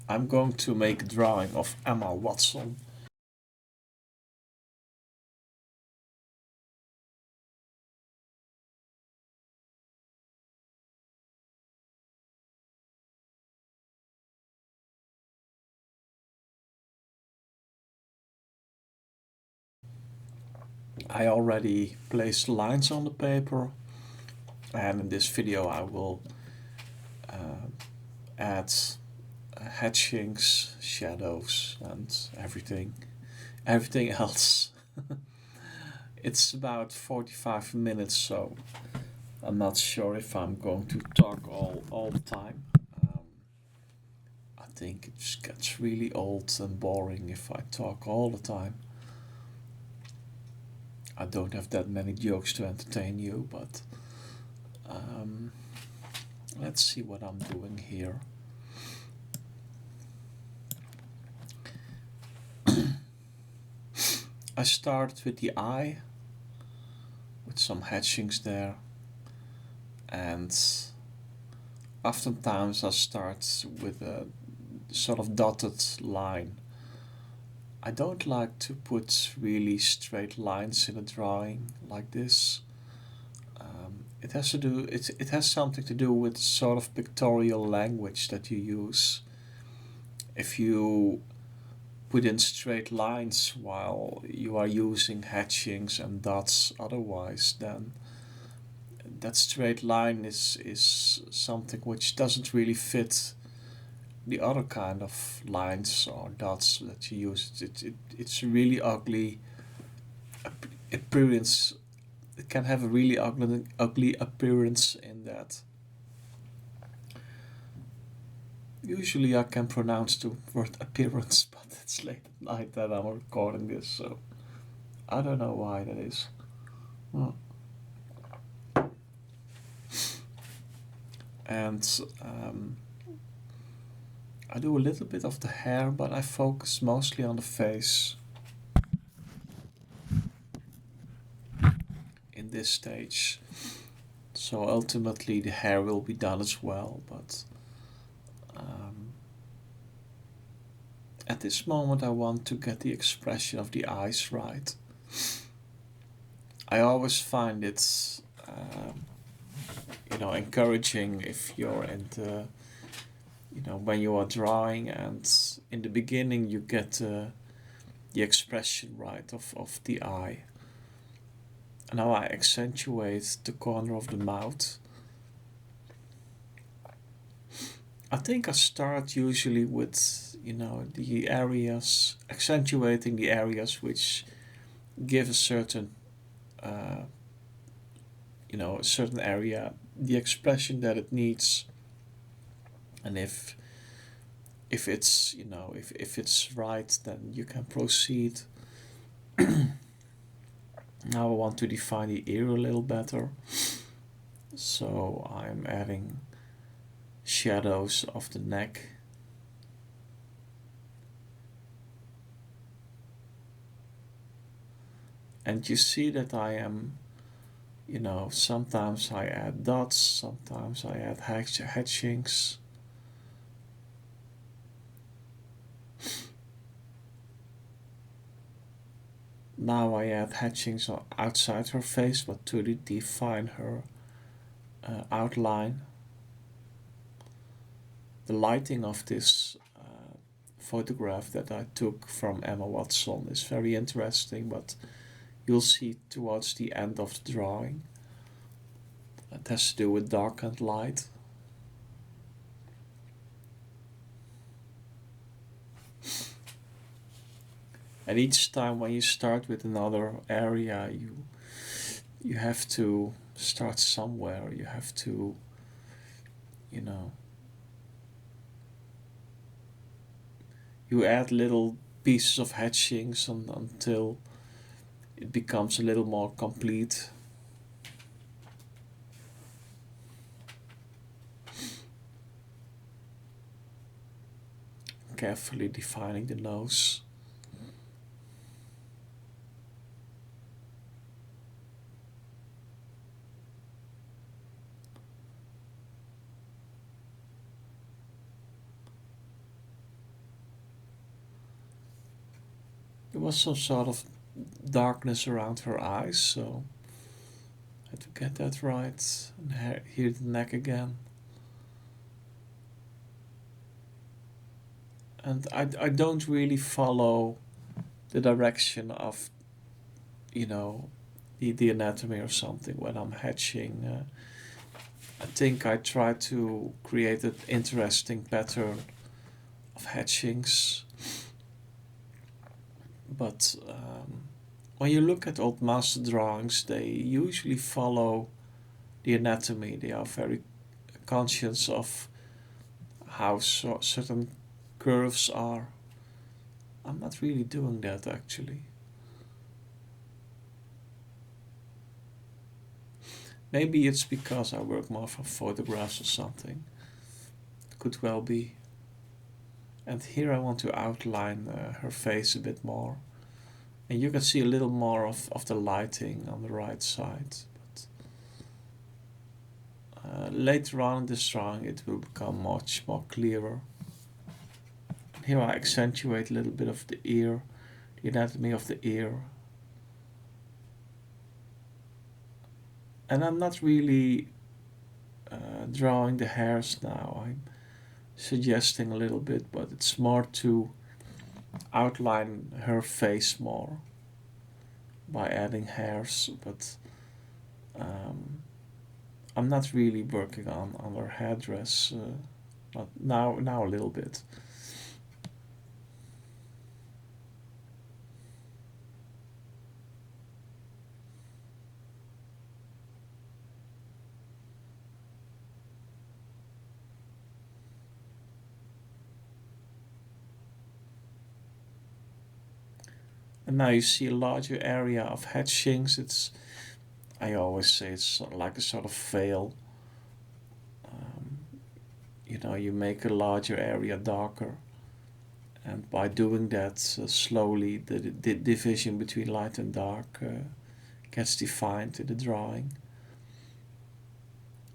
I'm going to make a drawing of Emma Watson. I already placed lines on the paper, and in this video I will uh, add hatchings, shadows, and everything else. It's about 45 minutes, so I'm not sure if I'm going to talk all the time. Um, I think it just gets really old and boring if I talk all the time. I don't have that many jokes to entertain you, but um, let's see what I'm doing here. I started with the eye, with some hatchings there, and oftentimes I start with a sort of dotted line. I don't like to put really straight lines in a drawing like this. It has something to do with sort of pictorial language that you use. If you put in straight lines while you are using hatchings and dots otherwise, then that straight line is something which doesn't really fit the other kind of lines or dots that you use. It's a really ugly appearance. It can have a really ugly appearance in that. Usually I can pronounce the word appearance, but it's late at night that I'm recording this, so I don't know why that is. Well, and I do a little bit of the hair, but I focus mostly on the face in this stage. So ultimately the hair will be done as well, but um, at this moment I want to get the expression of the eyes right. I always find it, encouraging if you're into, when you are drawing and in the beginning you get the expression right of the eye. And now I accentuate the corner of the mouth. I think I start usually with, the areas, accentuating the areas which give a certain, uh, a certain area the expression that it needs. And if it's, if it's right, then you can proceed. Now I want to define the ear a little better. So I'm adding shadows of the neck. And you see that I am, sometimes I add dots, sometimes I add hatchings. Now I add hatchings outside her face, but to define her outline. The lighting of this photograph that I took from Emma Watson is very interesting, but you'll see towards the end of the drawing. It has to do with dark and light. And each time when you start with another area, you have to start somewhere. You have to, you know, you add little pieces of hatchings until it becomes a little more complete. Carefully defining the nose. was some sort of darkness around her eyes, so I had to get that right. And here the neck again. And I don't really follow the direction of, you know, the anatomy or something when I'm hatching. I think I try to create an interesting pattern of hatchings. But when you look at old master drawings, they usually follow the anatomy. They are very conscious of how certain curves are. I'm not really doing that actually. Maybe it's because I work more from photographs or something. It could well be. And here I want to outline her face a bit more. And you can see a little more of the lighting on the right side. But later on in this drawing it will become much more clearer. Here I accentuate a little bit of the ear, the anatomy of the ear. And I'm not really drawing the hairs now. I'm suggesting a little bit, but it's more to outline her face more by adding hairs. But I'm not really working on her headdress. Not now a little bit. And now you see a larger area of hatchings. I always say it's sort of like a sort of veil. You make a larger area darker, and by doing that slowly, the division between light and dark gets defined in the drawing.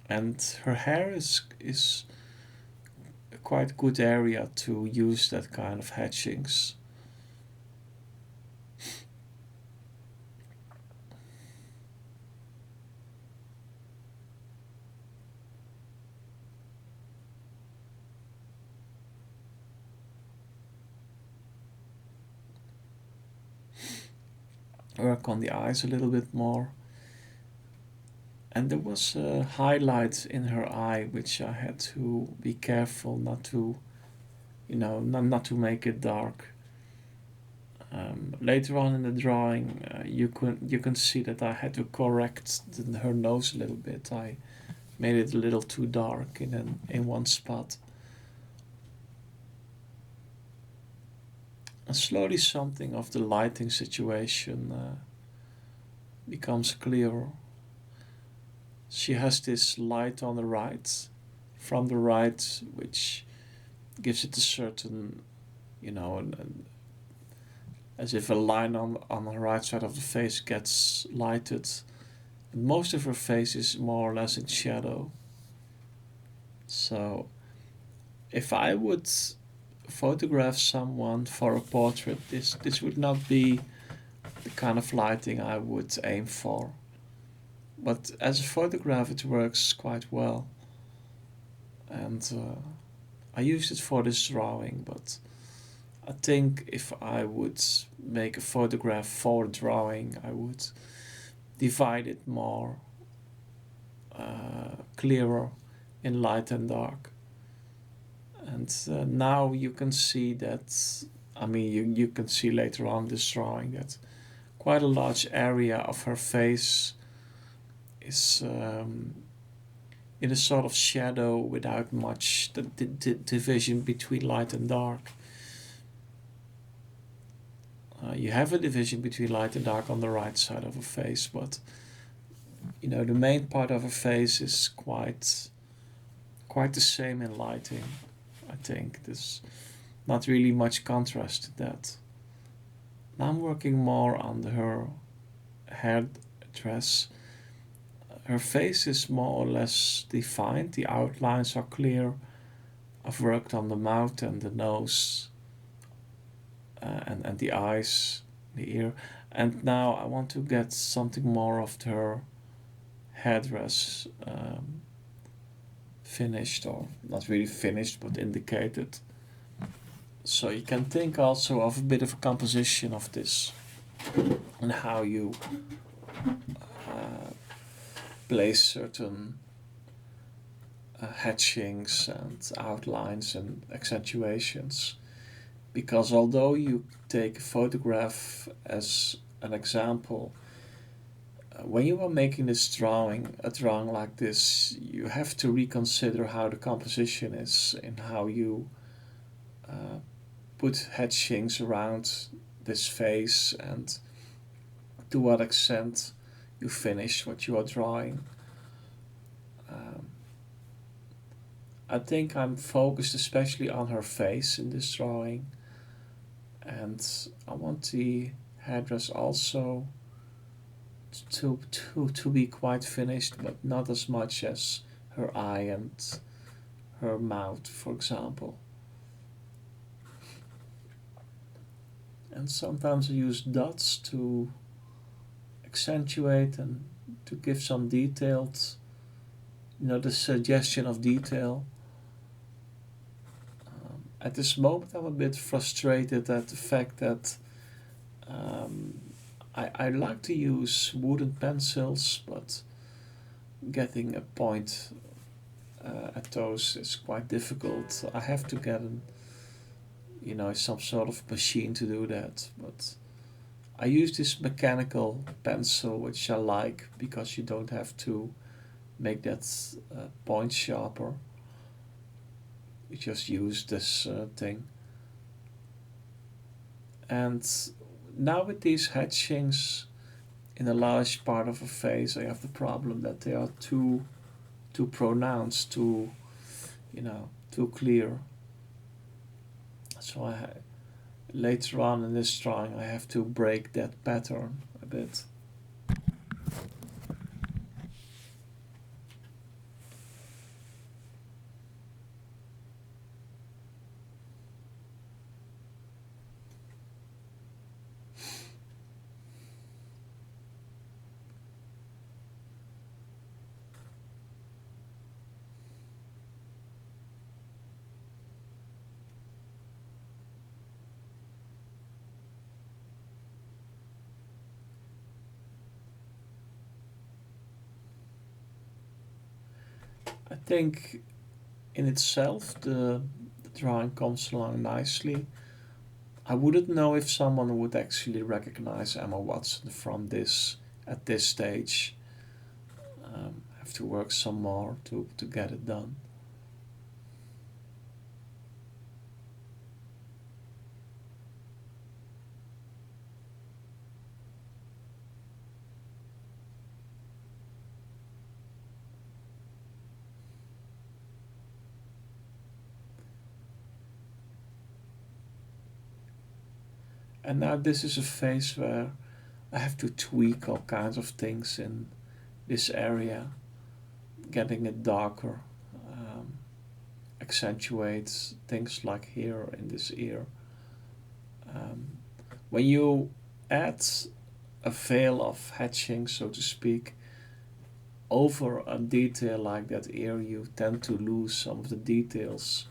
And her hair is a quite good area to use that kind of hatchings. Work on the eyes a little bit more. And there was a highlight in her eye which I had to be careful not to, not to make it dark. Later on in the drawing, you can see that I had to correct her nose a little bit. I made it a little too dark in one spot. And slowly something of the lighting situation becomes clearer. She has this light on the right, from the right, which gives it a certain, as if a line on the right side of the face gets lighted. And most of her face is more or less in shadow. So, if I would photograph someone for a portrait, this would not be the kind of lighting I would aim for. But as a photograph, it works quite well. And I used it for this drawing, but I think if I would make a photograph for a drawing, I would divide it more clearer in light and dark. And now you can see that, you can see later on this drawing that quite a large area of her face is in a sort of shadow without much division between light and dark. You have a division between light and dark on the right side of her face, but the main part of her face is quite the same in lighting. I think there's not really much contrast to that. Now I'm working more on her hair dress. Her face is more or less defined. The outlines are clear. I've worked on the mouth and the nose and the eyes. the ear. And now I want to get something more of her headdress finished, or not really finished, but indicated. So you can think also of a bit of a composition of this and how you uh, place certain hatchings and outlines and accentuations. Because although you take a photograph as an example, when you are making this drawing, a drawing like this, you have to reconsider how the composition is and how you uh, put hatchings around this face and to what extent you finish what you are drawing. Um, I think I'm focused especially on her face in this drawing, and I want the headdress also to be quite finished, but not as much as her eye and her mouth, for example. And sometimes I use dots to accentuate and to give some detailed, the suggestion of detail. At this moment, I'm a bit frustrated at the fact that um, I like to use wooden pencils, but getting a point at those is quite difficult. I have to get some sort of machine to do that. But I use this mechanical pencil, which I like because you don't have to make that point sharper. You just use this thing. And now with these hatchings in a large part of a face, I have the problem that they are too pronounced, too clear. So later on in this drawing, I have to break that pattern a bit. I think in itself the drawing comes along nicely. I wouldn't know if someone would actually recognize Emma Watson from this at this stage. Have to work some more to get it done. And now this is a phase where I have to tweak all kinds of things in this area, getting it darker, um, accentuates things like here in this ear. Um, when you add a veil of hatching, so to speak, over a detail like that ear, you tend to lose some of the details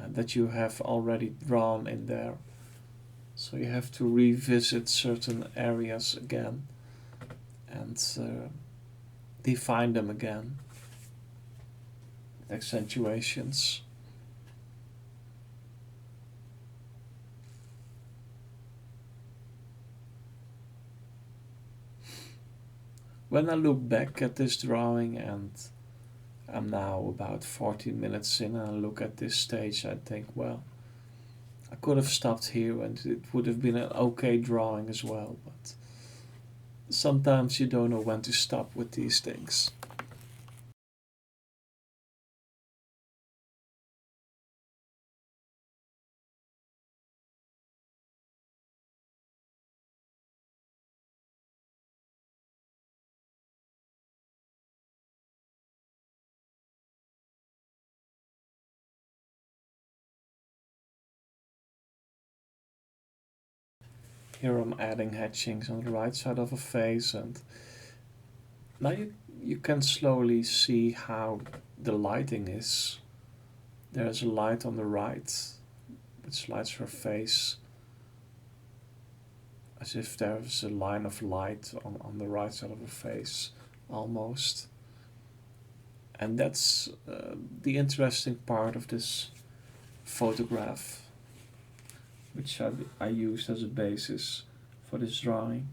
that you have already drawn in there. So you have to revisit certain areas again and define them again. Accentuations. When I look back at this drawing, and I'm now about 14 minutes in, and I look at this stage, I think, well, I could have stopped here and it would have been an okay drawing as well, but sometimes you don't know when to stop with these things. Here I'm adding hatchings on the right side of a face, and now you can slowly see how the lighting is. There's a light on the right which lights her face as if there's a line of light on the right side of her face, almost. And that's the interesting part of this photograph, which I used as a basis for this drawing.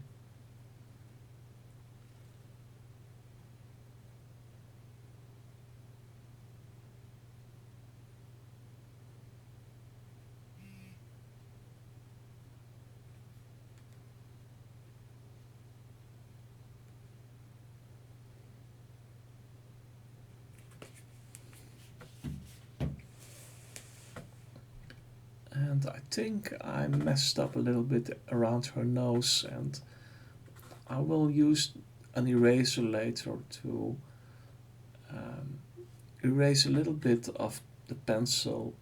And I think I messed up a little bit around her nose, and I will use an eraser later to erase a little bit of the pencil,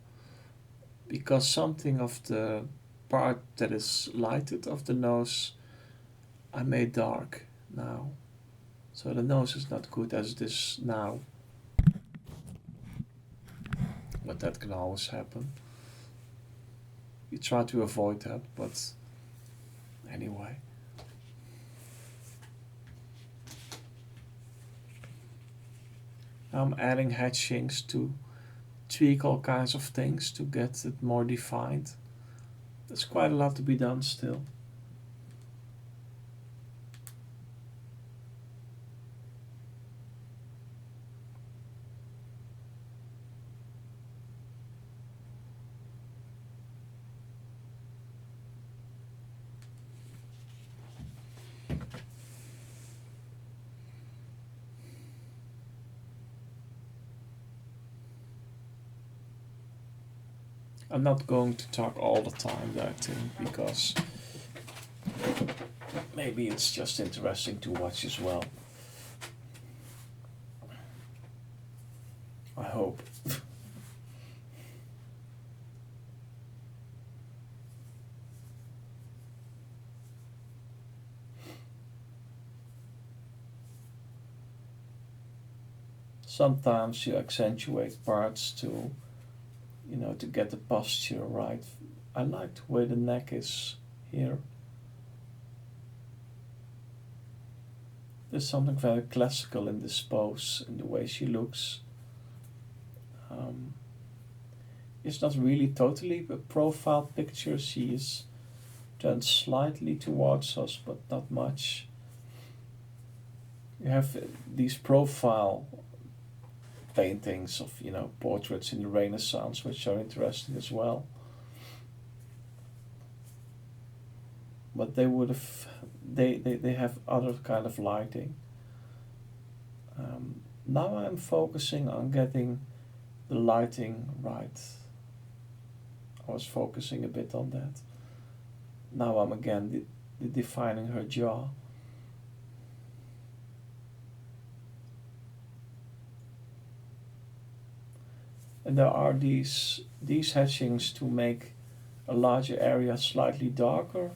because something of the part that is lighted of the nose I made dark now. So the nose is not good as it is now, but that can always happen. You try to avoid that, but anyway. Now I'm adding hatchings to tweak all kinds of things to get it more defined. There's quite a lot to be done still. I'm not going to talk all the time, I think, because maybe it's just interesting to watch as well. I hope. Sometimes you accentuate parts to, to get the posture right. I like the way the neck is here. There's something very classical in this pose, in the way she looks. It's not really totally a profile picture. She is turned slightly towards us, but not much. You have these profile paintings of portraits in the Renaissance, which are interesting as well. But they have other kind of lighting. Now I'm focusing on getting the lighting right. I was focusing a bit on that. Now I'm again defining her jaw. And there are these hatchings to make a larger area slightly darker,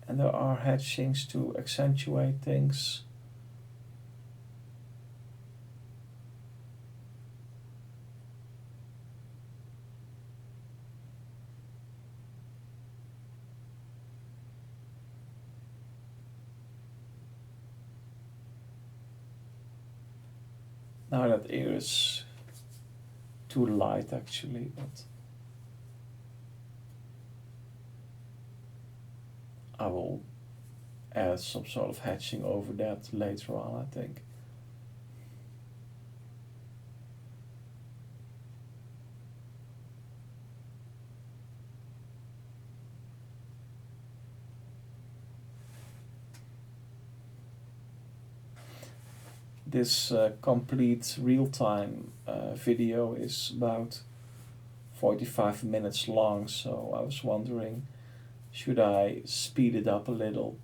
and there are hatchings to accentuate things. Now that ear is too light actually, but I will add some sort of hatching over that later on, I think. This complete real-time video is about 45 minutes long, so I was wondering, should I speed it up a little,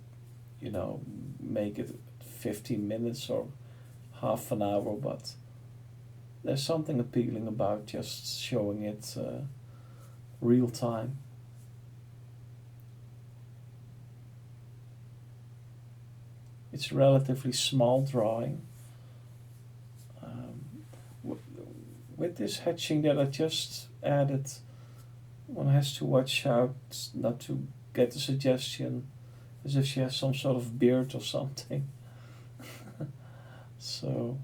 make it 15 minutes or half an hour, but there's something appealing about just showing it real time. It's a relatively small drawing. Um, with this hatching that I just added, one has to watch out not to get the suggestion as if she has some sort of beard or something. So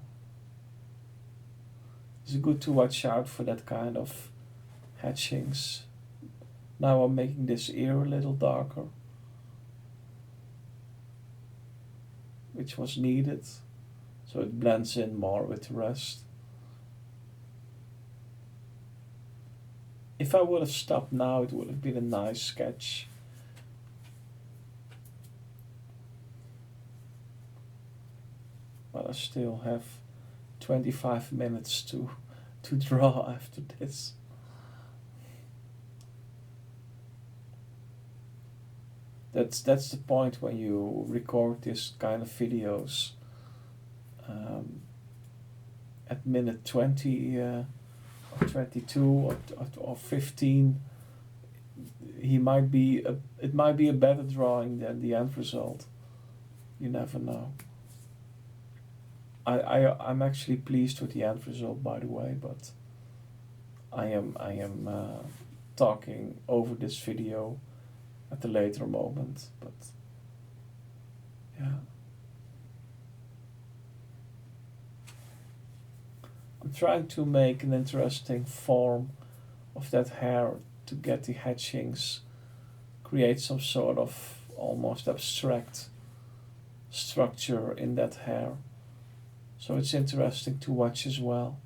it's good to watch out for that kind of hatchings. Now I'm making this ear a little darker, which was needed, so it blends in more with the rest. If I would have stopped now, it would have been a nice sketch. But I still have 25 minutes to draw after this. That's the point when you record this kind of videos. At minute 20 or 22 or 15, it might be a better drawing than the end result. You never know. I'm actually pleased with the end result, by the way, but I am talking over this video at a later moment, but yeah. I'm trying to make an interesting form of that hair to get the hatchings, create some sort of almost abstract structure in that hair. So it's interesting to watch as well.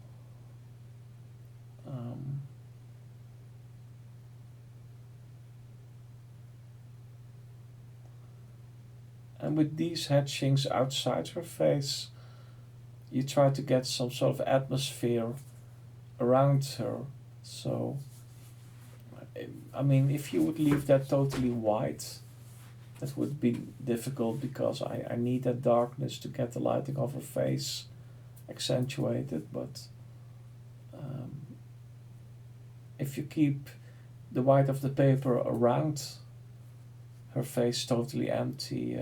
And with these hatchings outside her face, you try to get some sort of atmosphere around her. So, I mean, if you would leave that totally white, that would be difficult because I need that darkness to get the lighting of her face accentuated. But if you keep the white of the paper around her face totally empty,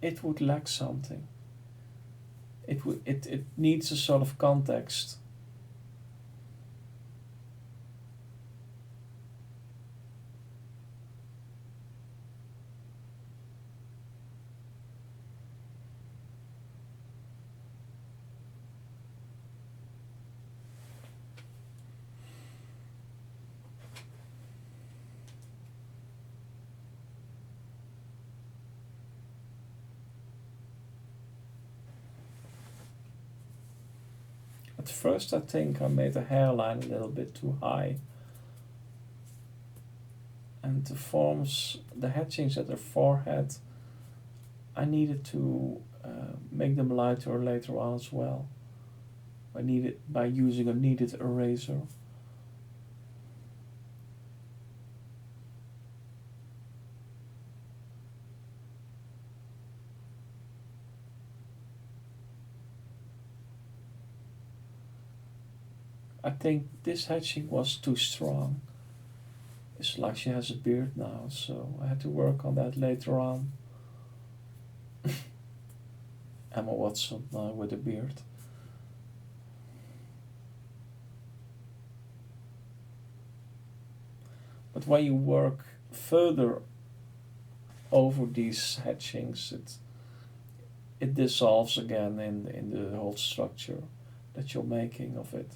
it would lack something. It needs a sort of context. At first I think I made the hairline a little bit too high, and the forms, the hatchings at her forehead, I needed to make them lighter later on as well. By using a kneaded eraser. I think this hatching was too strong. It's like she has a beard now, so I had to work on that later on. Emma Watson with a beard. But when you work further over these hatchings, it dissolves again in the whole structure that you're making of it.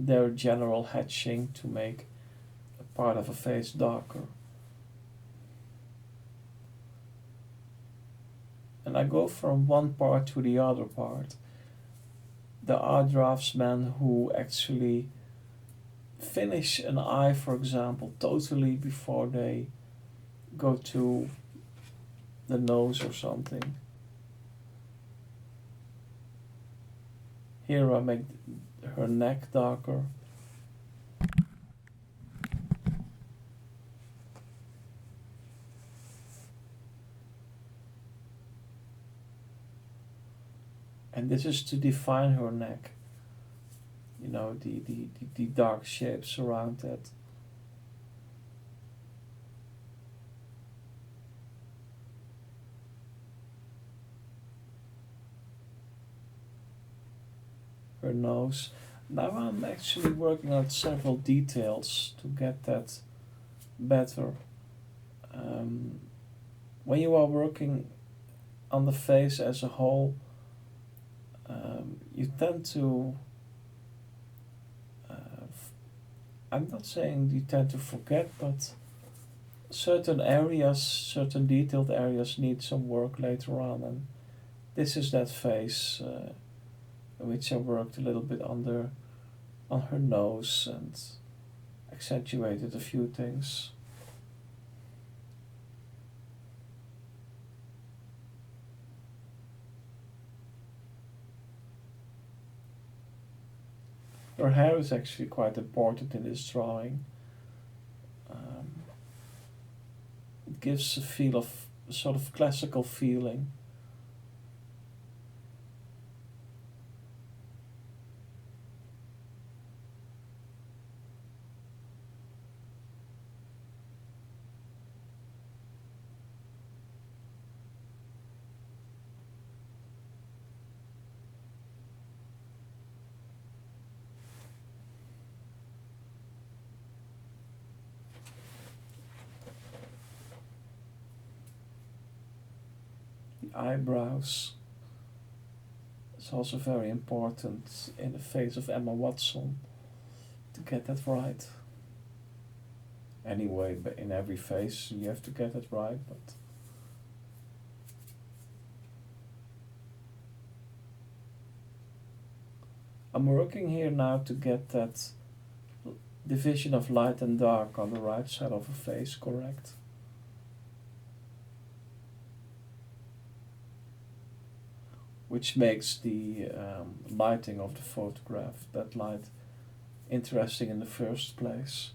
Their general hatching to make a part of a face darker. And I go from one part to the other part. There are draftsmen who actually finish an eye, for example, totally before they go to the nose or something. Here I make her neck darker. And this is to define her neck. You know, the dark shapes around it. Her nose. Now I'm actually working on several details to get that better. Um, when you are working on the face as a whole, you tend to, I'm not saying you tend to forget, but certain areas, certain detailed areas need some work later on, and this is that face which I worked a little bit on her nose and accentuated a few things. Her hair is actually quite important in this drawing. Um, it gives a feel of a sort of classical feeling. The eyebrows is also very important in the face of Emma Watson to get that right. Anyway, but in every face you have to get it right, but I'm working here now to get that division of light and dark on the right side of a face correct. Which makes the lighting of the photograph, that light, interesting in the first place.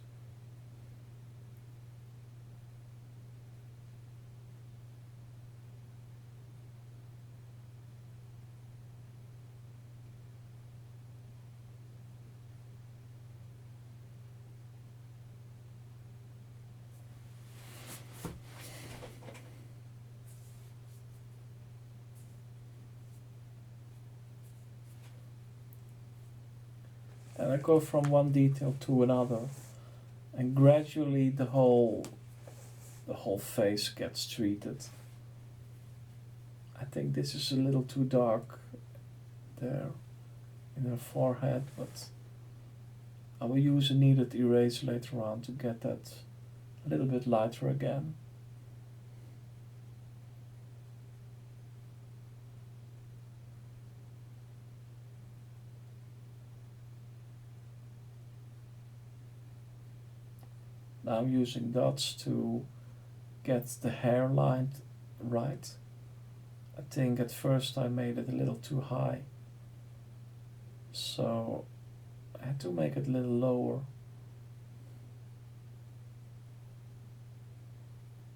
And I go from one detail to another, and gradually the whole face gets treated. I think this is a little too dark there in her forehead, but I will use a kneaded eraser later on to get that a little bit lighter again. Now I'm using dots to get the hairline right. I think at first I made it a little too high, so I had to make it a little lower.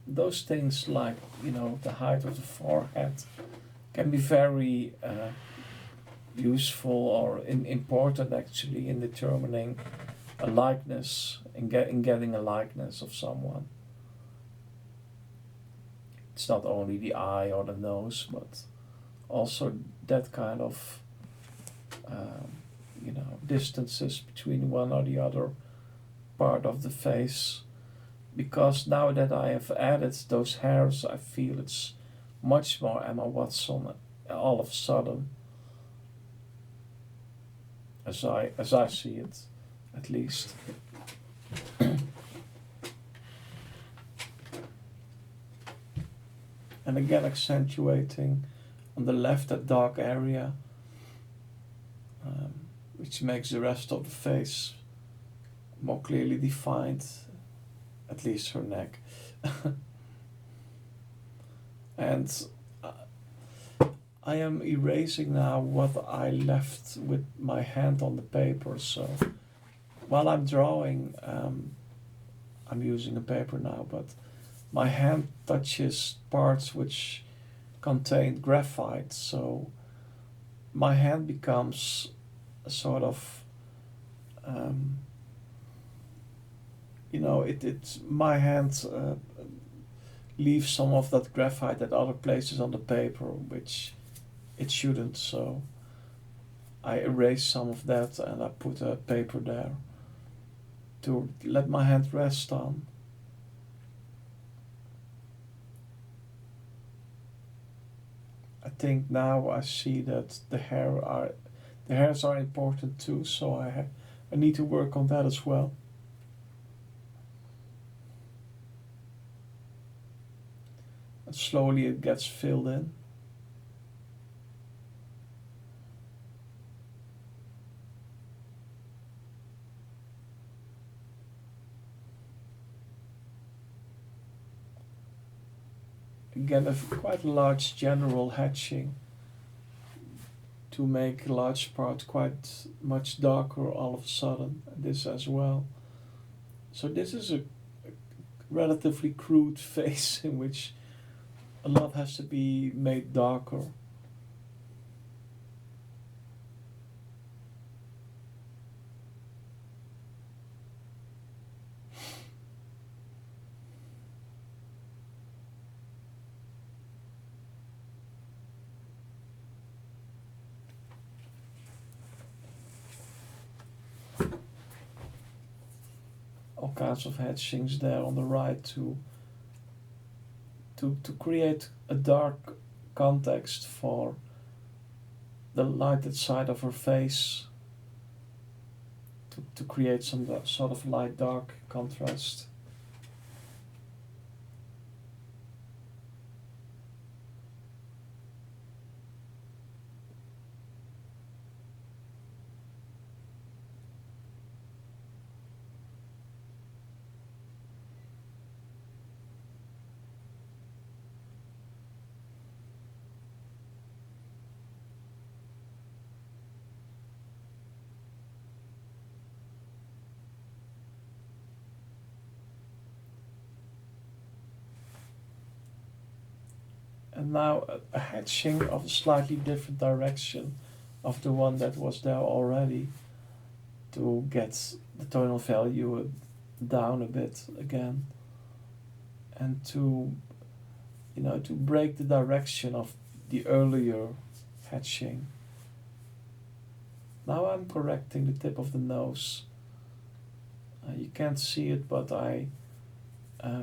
Those things like, you know, the height of the forehead can be very useful or important actually in determining a likeness, in getting a likeness of someone. It's not only the eye or the nose, but also that kind of distances between one or the other part of the face. Because now that I have added those hairs, I feel it's much more Emma Watson all of a sudden, as I see it, at least. And again accentuating on the left that dark area, which makes the rest of the face more clearly defined, at least her neck. And I am erasing now what I left with my hand on the paper, so while I'm drawing, I'm using a paper now, but my hand touches parts which contain graphite, so my hand becomes a sort of, um, it my hand leaves some of that graphite at other places on the paper, which it shouldn't. So I erase some of that and I put a paper there to let my hand rest on. I think now I see that the hairs are important too, so I need to work on that as well. And slowly it gets filled in. Again, quite a large general hatching to make a large part quite much darker all of a sudden. This as well. So this is a relatively crude face in which a lot has to be made darker. All kinds of hatchings there on the right to create a dark context for the lighted side of her face, to create some sort of light dark contrast. And now a hatching of a slightly different direction of the one that was there already, to get the tonal value down a bit again, and to break the direction of the earlier hatching. Now I'm correcting the tip of the nose. You can't see it, but I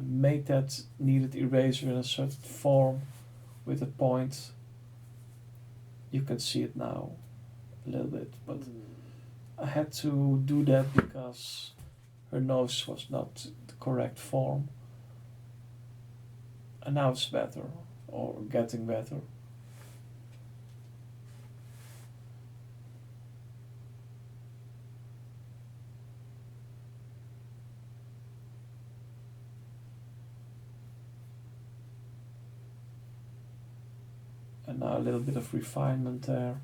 made that needed eraser in a certain form with a point. You can see it now a little bit, but I had to do that because her nose was not the correct form. And now it's better, or getting better. And now a little bit of refinement there.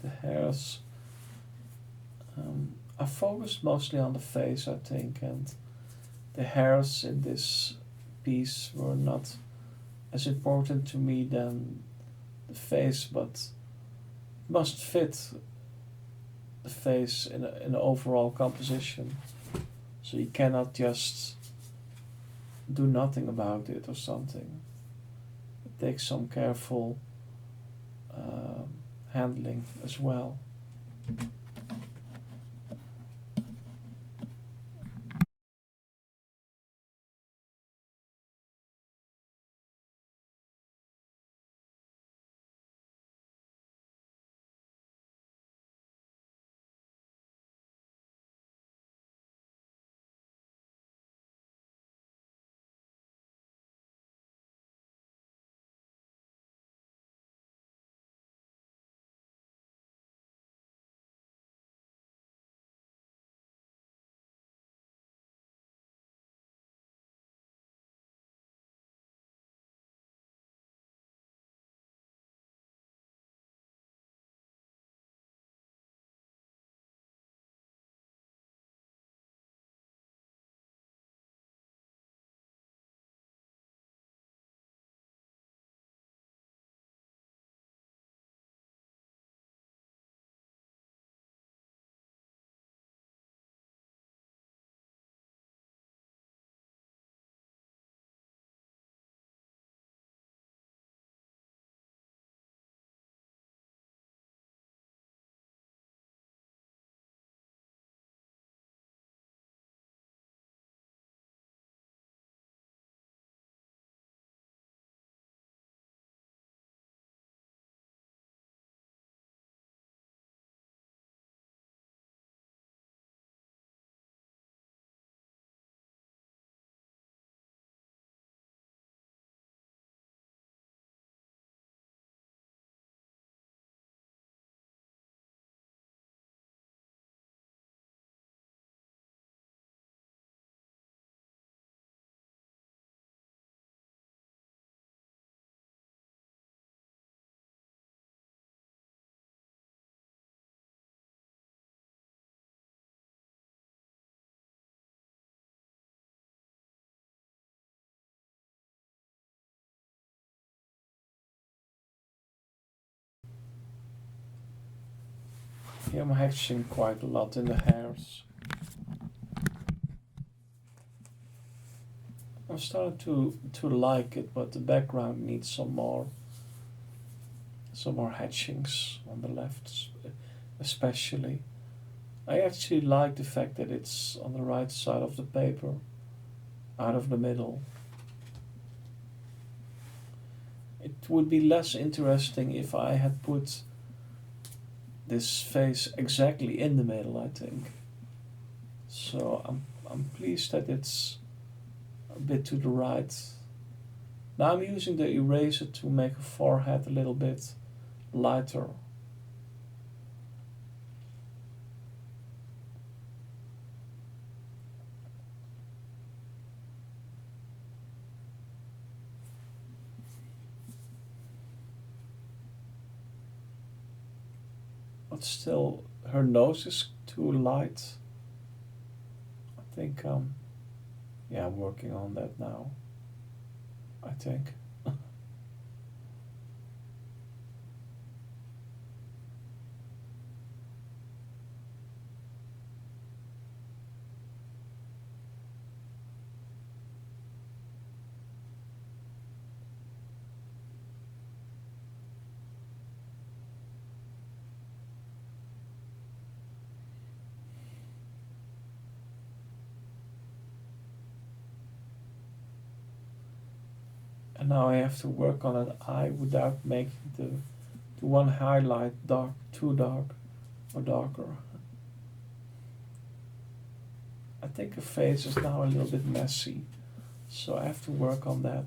The hairs, I focused mostly on the face, I think, and the hairs in this piece were not as important to me than the face, but it must fit the face in an overall composition. So you cannot just do nothing about it or something. It takes some careful handling as well. Here I'm hatching quite a lot in the hairs. I'm starting to like it, but the background needs some more hatchings on the left, especially. I actually like the fact that it's on the right side of the paper, out of the middle. It would be less interesting if I had put this face exactly in the middle, I think. So I'm pleased that it's a bit to the right. Now I'm using the eraser to make her forehead a little bit lighter. But still, her nose is too light. I think, yeah, I'm working on that now. I think. And now I have to work on an eye without making the one highlight too dark or darker. I think her face is now a little bit messy, so I have to work on that.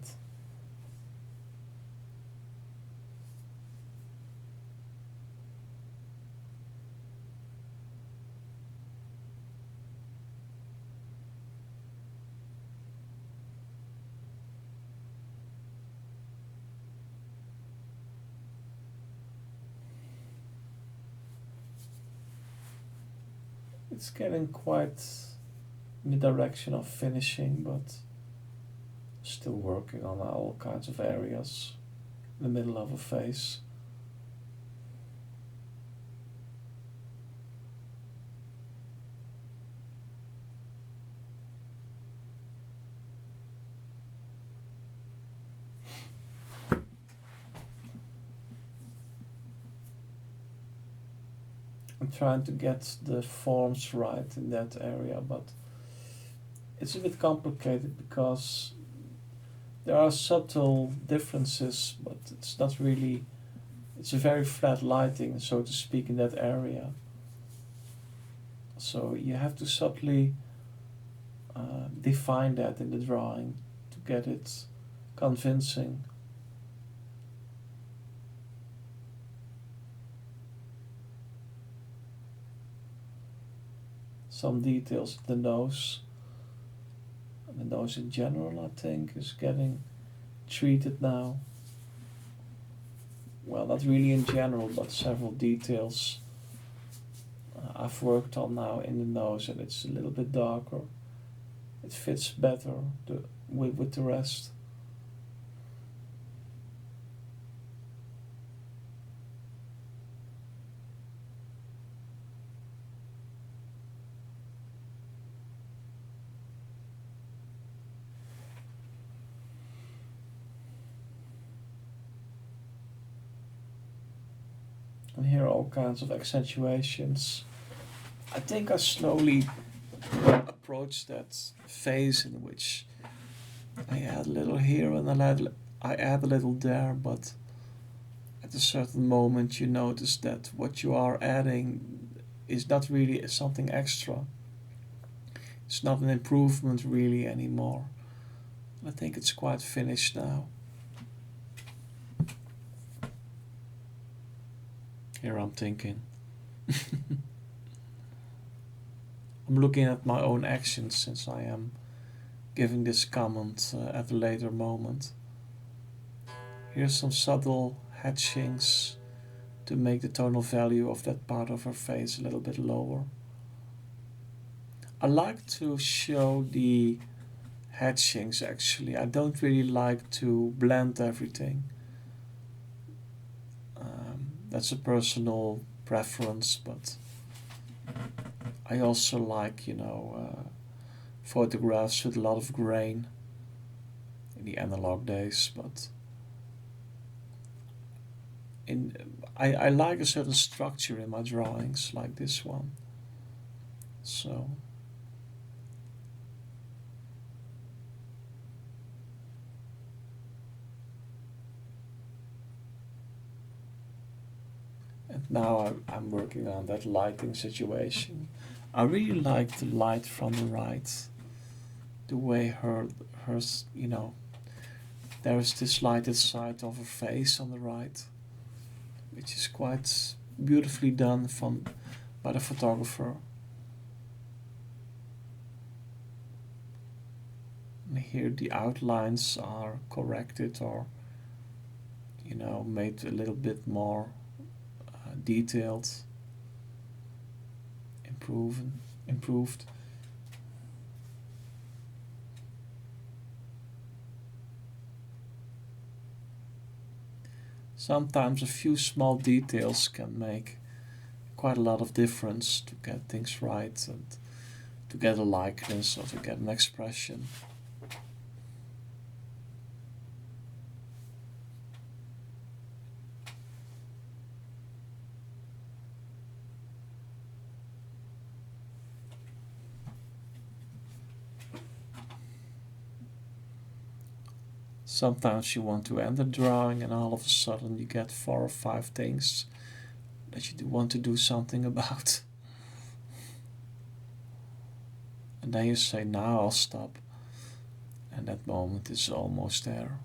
It's getting quite in the direction of finishing, but still working on all kinds of areas in the middle of a face. I'm trying to get the forms right in that area, but it's a bit complicated because there are subtle differences, but it's not really, it's a very flat lighting, so to speak, in that area. So you have to subtly define that in the drawing to get it convincing. Some details, the nose in general, I think, is getting treated now. Well, not really in general, but several details I've worked on now in the nose, and it's a little bit darker. It fits better with the rest. And here are all kinds of accentuations. I think I slowly approach that phase in which I add a little here and I add a little there, but at a certain moment you notice that what you are adding is not really something extra. It's not an improvement really anymore. I think it's quite finished now. Here I'm thinking. I'm looking at my own actions since I am giving this comment at a later moment. Here's some subtle hatchings to make the tonal value of that part of her face a little bit lower. I like to show the hatchings actually. I don't really like to blend everything. That's a personal preference, but I also like, photographs with a lot of grain in the analog days, but in I like a certain structure in my drawings, like this one. So, and now I'm working on that lighting situation. I really like the light from the right, the way hers, there is this lighted side of her face on the right, which is quite beautifully done by the photographer. And here the outlines are corrected or, made a little bit more detailed, improved. Sometimes a few small details can make quite a lot of difference to get things right and to get a likeness or to get an expression. Sometimes you want to end a drawing and all of a sudden you get 4 or 5 things that you want to do something about. And then you say, now I'll stop. And that moment is almost there.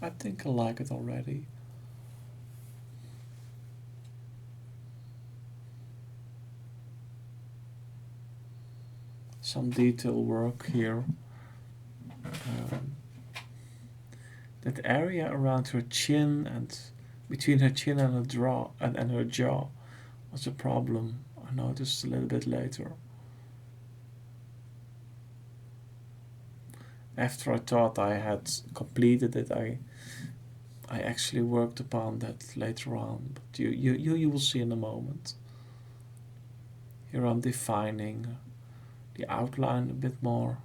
I think I like it already. Some detail work here. Um, that area around her chin and between her chin and her jaw was a problem. I noticed a little bit later. After I thought I had completed it, I actually worked upon that later on. But you will see in a moment. Here I'm defining the outline a bit more.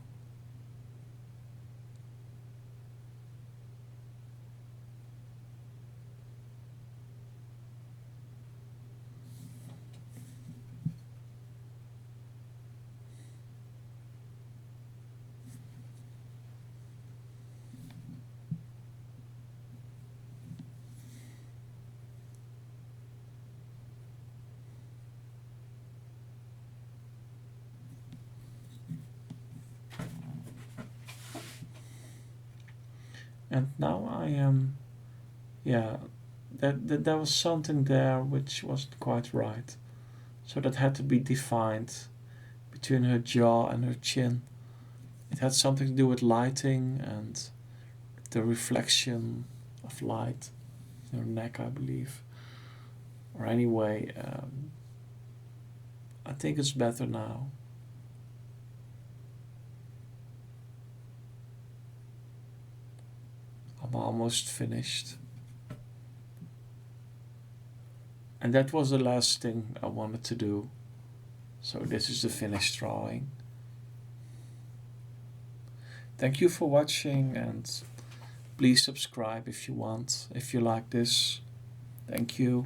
And now I am, yeah, that there was something there which wasn't quite right. So that had to be defined between her jaw and her chin. It had something to do with lighting and the reflection of light in her neck, I believe. Or anyway, I think it's better now. I'm almost finished. And that was the last thing I wanted to do. So this is the finished drawing. Thank you for watching and please subscribe if you want, if you like this. Thank you.